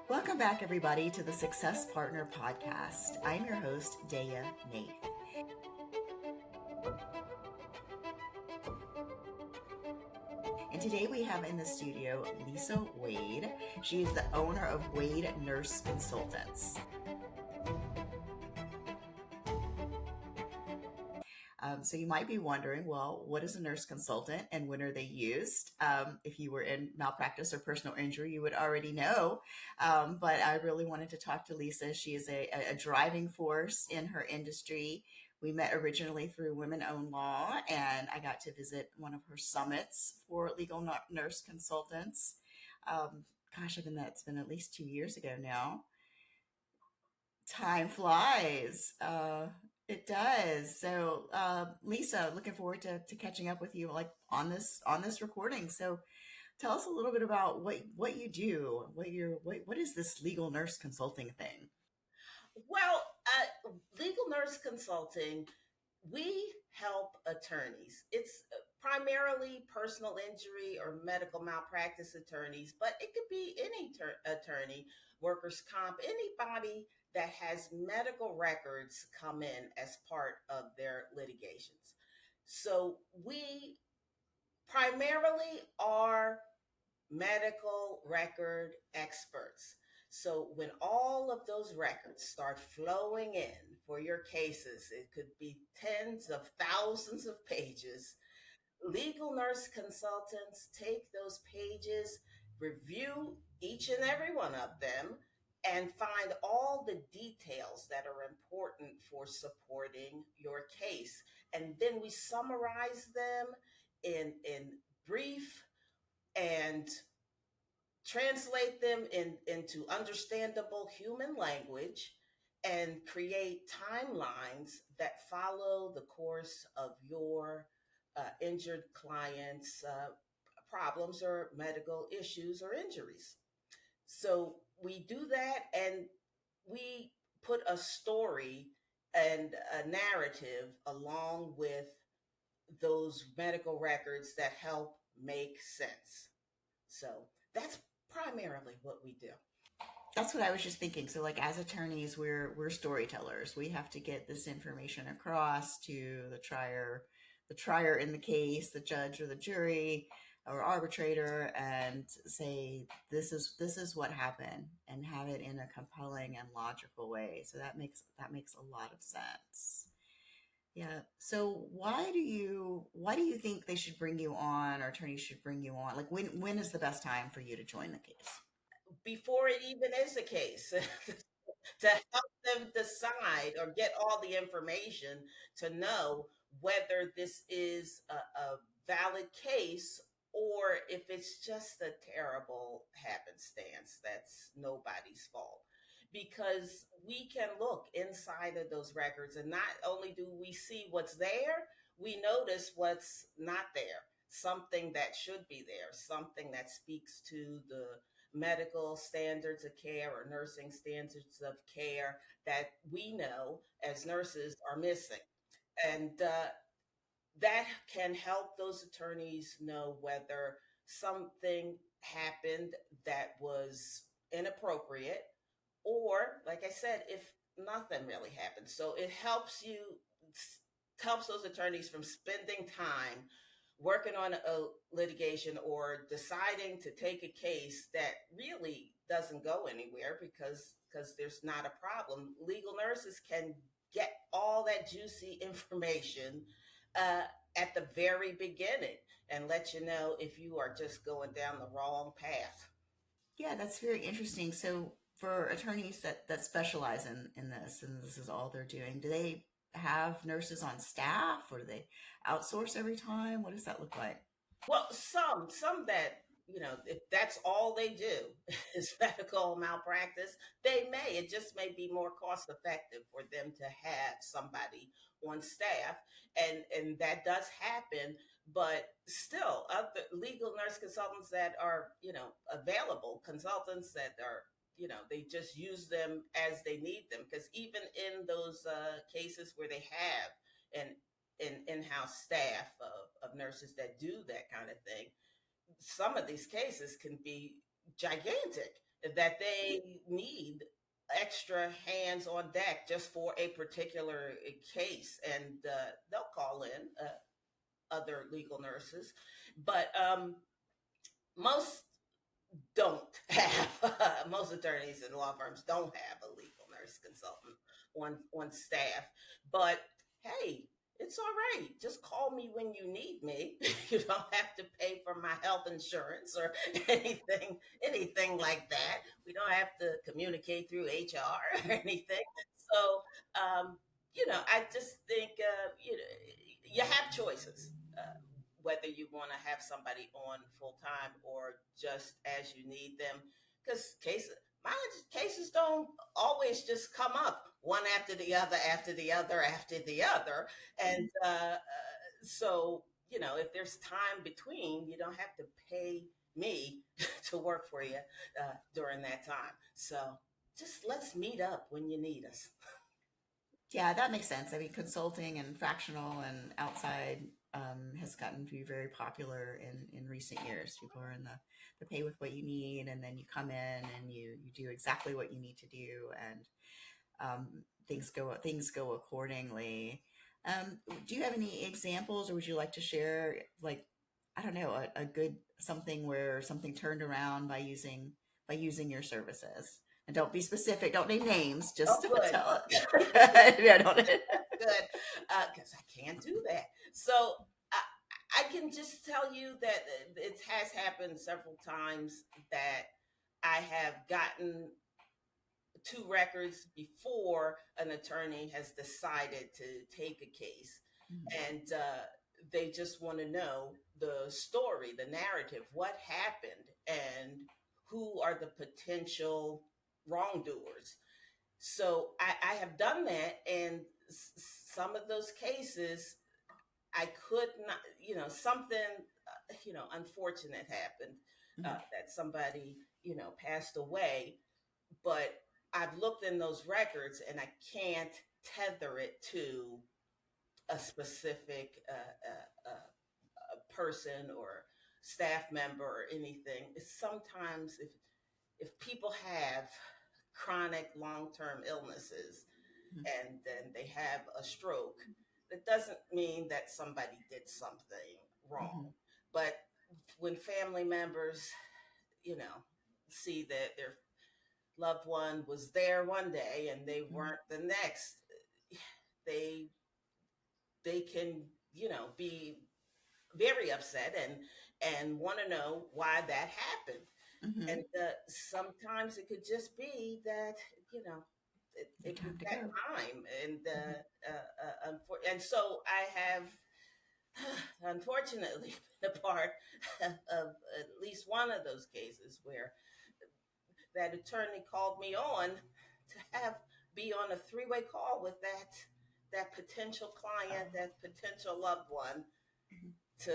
Welcome back, everybody, to the Success Partner Podcast. I'm your host, Daya Naef. And today we have in the studio Lisa Wade. She is the owner of Wade Nurse Consultants. So you might be wondering, well, what is a nurse consultant and when are they used? If you were in malpractice or personal injury, you would already know. But I really wanted to talk to Lisa. She is a driving force in her industry. We met originally through Women Own Law, and I got to visit one of her summits for legal nurse consultants. It's been at least 2 years ago now. Time flies. It does. So, Lisa, looking forward to catching up with you like on this recording. So, tell us a little bit about what you do. What is this legal nurse consulting thing? Well, legal nurse consulting, we help attorneys. It's primarily personal injury or medical malpractice attorneys, but it could be any attorney, workers' comp, anybody that has medical records come in as part of their litigations. So we primarily are medical record experts. So when all of those records start flowing in for your cases, it could be tens of thousands of pages. Legal nurse consultants take those pages, review each and every one of them, and find all the details that are important for supporting your case. And then we summarize them in brief and translate them into understandable human language and create timelines that follow the course of your injured client's problems or medical issues or injuries. So we do that and we put a story and a narrative along with those medical records that help make sense. So that's primarily what we do. That's what I was just thinking. So, like as attorneys, we're storytellers. We have to get this information across to the trier in the case, the judge or the jury or arbitrator, and say this is what happened, and have it in a compelling and logical way. So that makes a lot of sense. Yeah. So why do you think they should bring you on, or attorneys should bring you on? Like when is the best time for you to join the case? Before it even is a case, to help them decide or get all the information to know whether this is a valid case or if it's just a terrible happenstance that's nobody's fault. Because we can look inside of those records, and not only do we see what's there, we notice what's not there. Something that should be there, something that speaks to the medical standards of care or nursing standards of care that we know as nurses are missing. And that can help those attorneys know whether something happened that was inappropriate, or, like I said, if nothing really happened. So it helps those attorneys from spending time working on a litigation or deciding to take a case that really doesn't go anywhere because there's not a problem. Legal nurses can get all that juicy information uh, at the very beginning and let you know if you are just going down the wrong path. Yeah, that's very interesting. So for attorneys that specialize in this, and this is all they're doing, do they have nurses on staff, or do they outsource every time? What does that look like? Well, some that, if that's all they do is medical malpractice, they may. It just may be more cost effective for them to have somebody on staff, and that does happen. But still, other legal nurse consultants that are, available, consultants that are, they just use them as they need them. Because even in those cases where they have an in-house staff of nurses that do that kind of thing, some of these cases can be gigantic. that they need extra hands on deck just for a particular case, and they'll call in other legal nurses, but most don't have most attorneys and law firms don't have a legal nurse consultant on staff. But hey, it's all right. Just call me when you need me. You don't have to pay for my health insurance or anything like that. We don't have to communicate through HR or anything. So I just think you have choices. Whether you want to have somebody on full time or just as you need them, because my cases don't always just come up one after the other, after the other, after the other, and so if there's time between, you don't have to pay me to work for you during that time. So just let's meet up when you need us. Yeah, that makes sense. I mean, consulting and fractional and outside has gotten to be very popular in recent years. People are in the pay with what you need, and then you come in and you do exactly what you need to do, and things go accordingly. Do you have any examples, or would you like to share, like, I don't know, a good something where something turned around by using your services? And don't be specific, don't name names, Oh, just good. tell. Good. Yeah, don't. Good, because I can't do that. So I can just tell you that it has happened several times that I have gotten two records before an attorney has decided to take a case, and they just want to know the story, the narrative, what happened, and who are the potential wrongdoers. So I have done that, and some of those cases I could not, something, unfortunate happened, Mhm, that somebody, passed away. But I've looked in those records and I can't tether it to a specific person or staff member or anything. It's sometimes if people have chronic long-term illnesses mhm, and then they have a stroke, that doesn't mean that somebody did something wrong. mhm, But when family members, you know, see that their loved one was there one day and they mhm, weren't the next, they they can, be very upset and want to know why that happened. And mhm. sometimes it could just be that you know Your it was time to that go. time, and Mhm, and so I have unfortunately been a part of at least one of those cases where that attorney called me on to have be on a three-way call with that potential client, oh, that potential loved one, mhm. to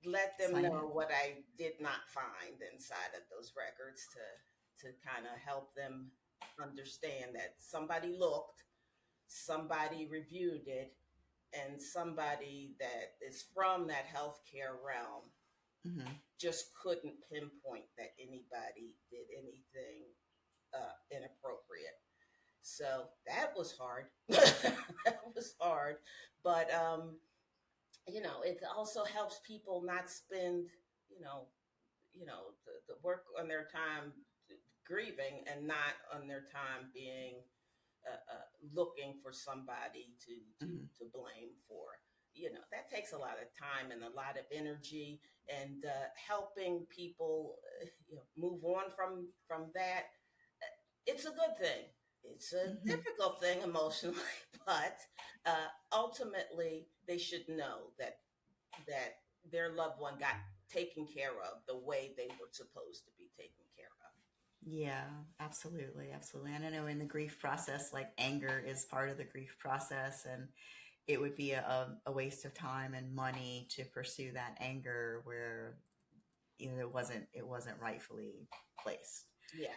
let them Explain it. know what I did not find inside of those records, to kind of help them understand that somebody looked, somebody reviewed it, and somebody that is from that healthcare realm Mhm, just couldn't pinpoint that anybody did anything inappropriate. So that was hard. That was hard, but it also helps people not spend, you know, the work on their time grieving and not on their time being looking for somebody mhm, to blame for. That takes a lot of time and a lot of energy, and helping people move on from that. It's a good thing. It's a mhm. difficult thing emotionally, but ultimately they should know that their loved one got taken care of the way they were supposed to be taken care of. Yeah, absolutely, absolutely. And I know in the grief process, like anger is part of the grief process, and it would be a waste of time and money to pursue that anger where it wasn't rightfully placed. Yeah.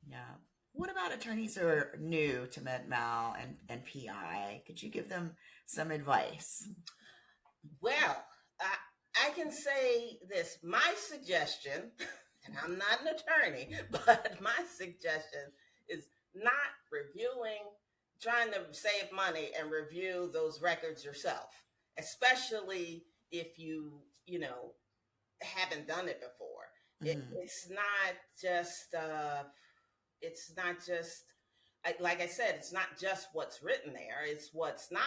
Yeah. What about attorneys who are new to med mal and PI? Could you give them some advice? Well, I can say this. My suggestion and I'm not an attorney, but my suggestion is not reviewing, trying to save money and review those records yourself, especially if you know, haven't done it before. Mm-hmm. It's not just it's not just like I said, it's not just what's written there, it's what's not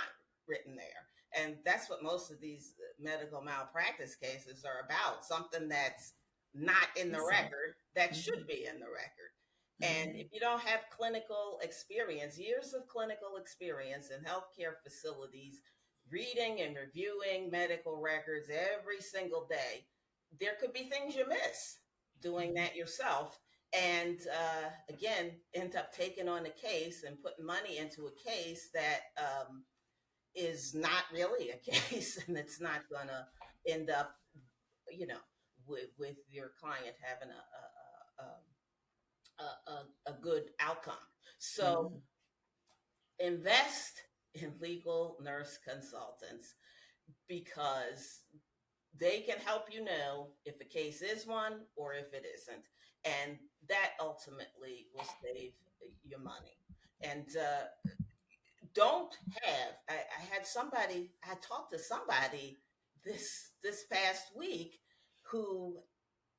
written there. And that's what most of these medical malpractice cases are about, something that's not in the Missing. record that should Mm-hmm. be in the record. And Mm-hmm. if you don't have clinical experience, years of clinical experience in healthcare facilities, reading and reviewing medical records every single day, there could be things you miss doing Mm-hmm. that yourself. And again, end up taking on a case and putting money into a case that is not really a case, and it's not going to end up, you know, with your client having a good outcome. So Mm-hmm. invest in legal nurse consultants because they can help you know if a case is one or if it isn't. And that ultimately will save your money. And don't have, I had somebody, I talked to somebody this past week who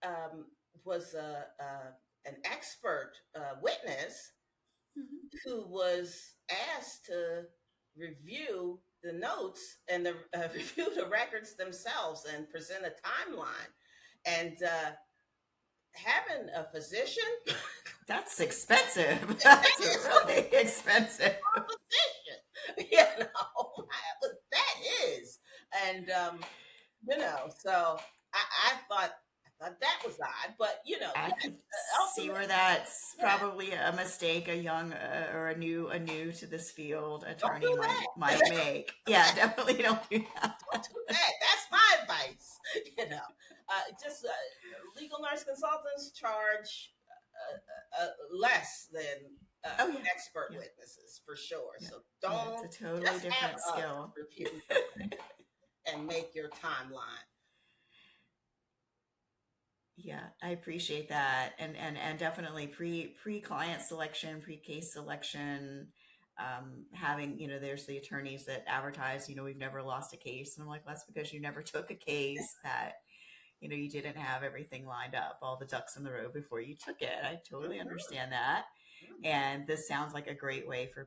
um, was an expert witness Mm-hmm. who was asked to review the notes and review the records themselves and present a timeline. And having a physician, That's expensive. that That's is really expensive. a physician, you know, that is. And, so I thought that was odd, but, I yes, could see ultimately, where that's yeah, probably a mistake a young or a new to this field don't attorney do might that. make. Yeah, definitely don't do that. Don't do that. That's my advice. Just legal nurse consultants charge less than Oh yeah, expert yeah, witnesses for sure. yeah, So yeah. It's don't a totally just have different us skill. review your record and make your timeline. Yeah, I appreciate that, and definitely pre client selection, pre case selection. Having there's the attorneys that advertise, we've never lost a case, and I'm like, that's because you never took a case that you didn't have everything lined up, all the ducks in the row before you took it. I totally Hmm. understand that. Hmm. And this sounds like a great way for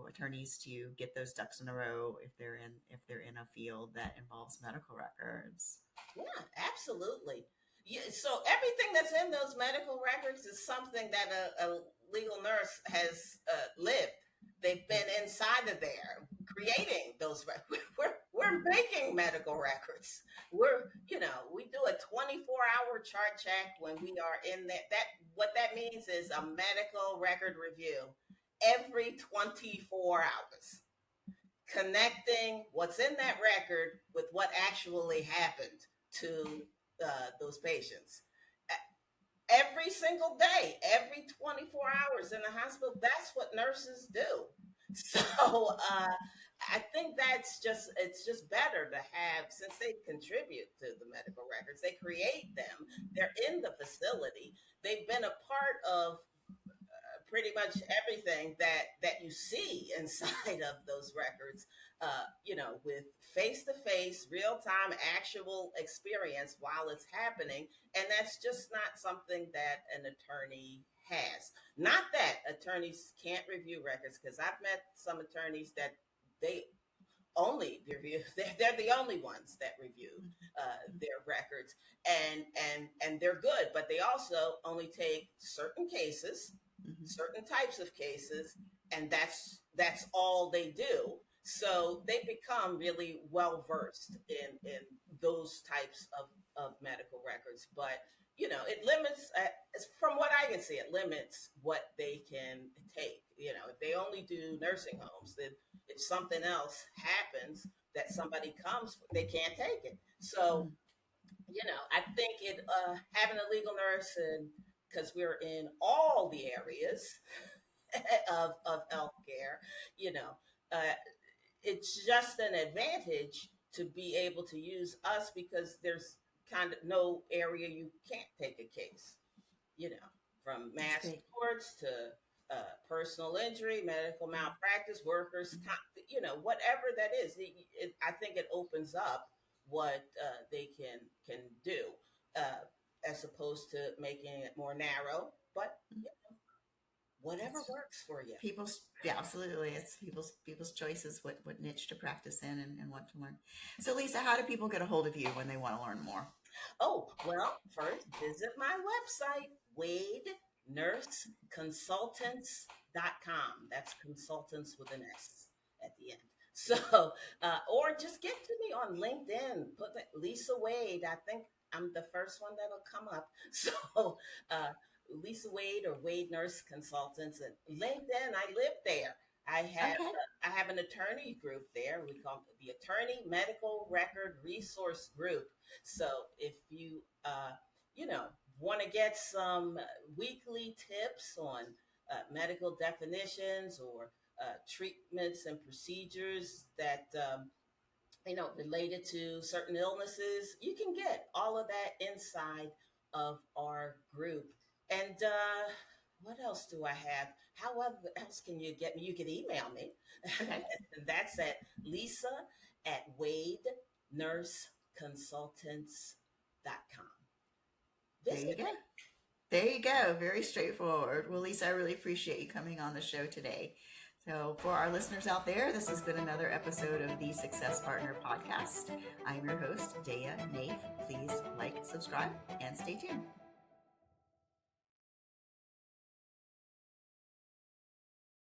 attorneys to get those ducks in a row if they're in a field that involves medical records. Yeah, absolutely. Yeah, so everything that's in those medical records is something that a legal nurse has lived. They've been inside of there creating those. We're making medical records. We do a 24-hour chart check when we are in that. What that means is a medical record review every 24 hours, connecting what's in that record with what actually happened to those patients. Every single day, every 24 hours in the hospital, that's what nurses do. So I think it's just better to have, since they contribute to the medical records, they create them, they're in the facility, they've been a part of pretty much everything that you see inside of those records, with face to face, real time, actual experience while it's happening, and that's just not something that an attorney has. Not that attorneys can't review records, because I've met some attorneys that they only review they're the only ones that review their records, and they're good, but they also only take certain cases, Mm-hmm. certain types of cases, and that's all they do. So they become really well versed in those types of medical records, but it limits, from what I can see, it limits what they can take. If they only do nursing homes, then if something else happens that somebody comes for, they can't take it. So, Mm-hmm. I think having a legal nurse, and because we're in all the areas of healthcare, you know, uh, it's just an advantage to be able to use us, because there's kind of no area you can't take a case, you know, from That's mass great. torts to personal injury, medical Mm-hmm. malpractice, workers, Mm-hmm. whatever that is. I think it opens up what they can do, uh, as opposed to making it more narrow. But Mm-hmm. whatever It's works for you. people's, yeah, absolutely. It's people's choices what niche to practice in and what to learn. So Lisa, how do people get a hold of you when they want to learn more? Oh, well, first visit my website, wadenurseconsultants.com. That's consultants with an S at the end. So, or just get to me on LinkedIn. Put Lisa Wade. I think I'm the first one that'll come up. So, uh, Lisa Wade or Wade Nurse Consultants and LinkedIn. I live there. Okay. I have an attorney group there. We call it the Attorney Medical Record Resource Group. So if you you know want to get some weekly tips on medical definitions or treatments and procedures that related to certain illnesses, you can get all of that inside of our group. And what else do I have? How else can you get me? You can email me. Okay. That's at Lisa at Wade Nurse Consultants.com. There you Visit go. me. There you go. Very straightforward. Well, Lisa, I really appreciate you coming on the show today. So, for our listeners out there, this has been another episode of the Success Partner Podcast. I'm your host, Daya Naef. Please like, subscribe, and stay tuned.